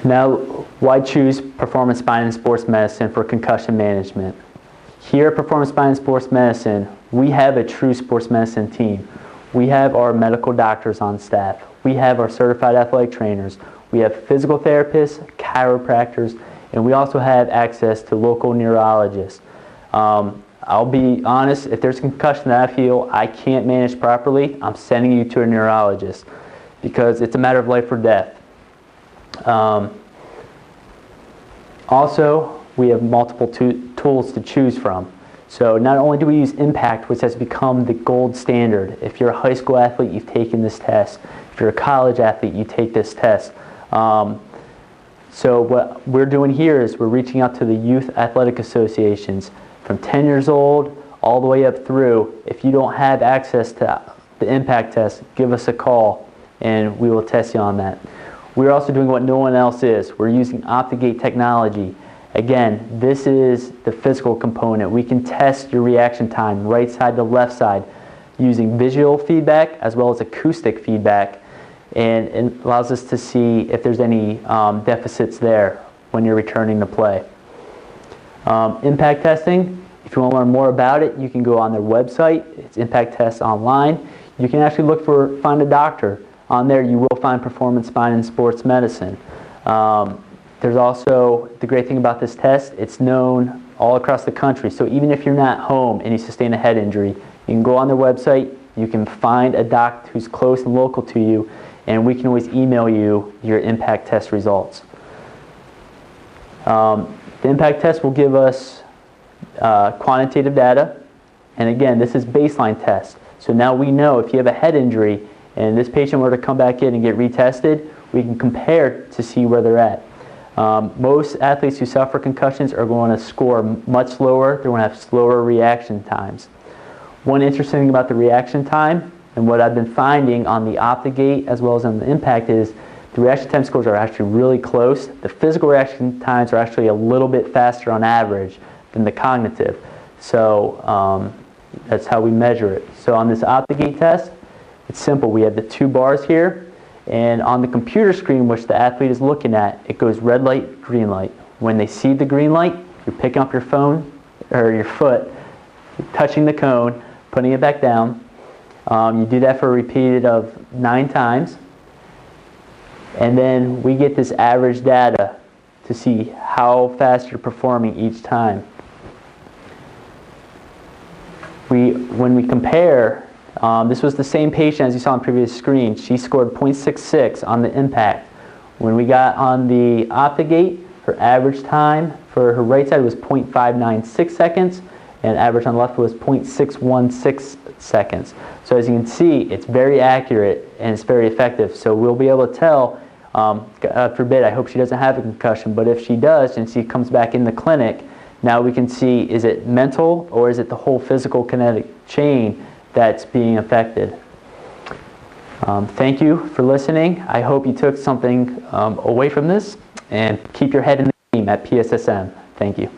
Now, why choose Performance Spine and Sports Medicine for concussion management? Here at Performance Spine and Sports Medicine, we have a true sports medicine team. We have our medical doctors on staff. We have our certified athletic trainers. We have physical therapists, chiropractors, and we also have access to local neurologists. I'll be honest, if there's a concussion that I feel I can't manage properly, I'm sending you to a neurologist because it's a matter of life or death. Also, we have multiple tools to choose from. So not only do we use IMPACT, which has become the gold standard. If you're a high school athlete, you've taken this test. If you're a college athlete, you take this test. So what we're doing here is we're reaching out to the youth athletic associations from 10 years old all the way up through. If you don't have access to the IMPACT test, give us a call and we will test you on that. We're also doing what no one else is. We're using OptiGate technology. Again, this is the physical component. We can test your reaction time right side to left side using visual feedback as well as acoustic feedback, and it allows us to see if there's any deficits there when you're returning to play. IMPACT testing, if you want to learn more about it, you can go on their website. It's IMPACT Test online. You can actually look for Find a Doctor. On there you will find Performance Spine and Sports Medicine. There's also the great thing about this test, it's known all across the country. So even if you're not home and you sustain a head injury, you can go on their website, you can find a doc who's close and local to you, and we can always email you your IMPACT test results. The IMPACT test will give us quantitative data, and again, this is baseline test. So now we know if you have a head injury and this patient were to come back in and get retested, we can compare to see where they're at. Most athletes who suffer concussions are going to score much lower. They're going to have slower reaction times. One interesting thing about the reaction time, and what I've been finding on the OptiGate as well as on the IMPACT, is the reaction time scores are actually really close. The physical reaction times are actually a little bit faster on average than the cognitive. So that's how we measure it. So on this OptiGate test, it's simple. We have the two bars here. And on the computer screen, which the athlete is looking at, it goes red light, green light. When they see the green light, you're picking up your phone or your foot, touching the cone, putting it back down. You do that for a repeated of 9 times. And then we get this average data to see how fast you're performing each time. When we compare, this was the same patient as you saw on the previous screen. She scored 0.66 on the IMPACT. When we got on the OptiGate, her average time for her right side was 0.596 seconds, and average on the left was 0.616 seconds. So as you can see, it's very accurate and it's very effective. So we'll be able to tell, God forbid, I hope she doesn't have a concussion, but if she does and she comes back in the clinic, now we can see, is it mental or is it the whole physical kinetic chain that's being affected. Thank you for listening. I hope you took something away from this, and keep your head in the game at PSSM. Thank you.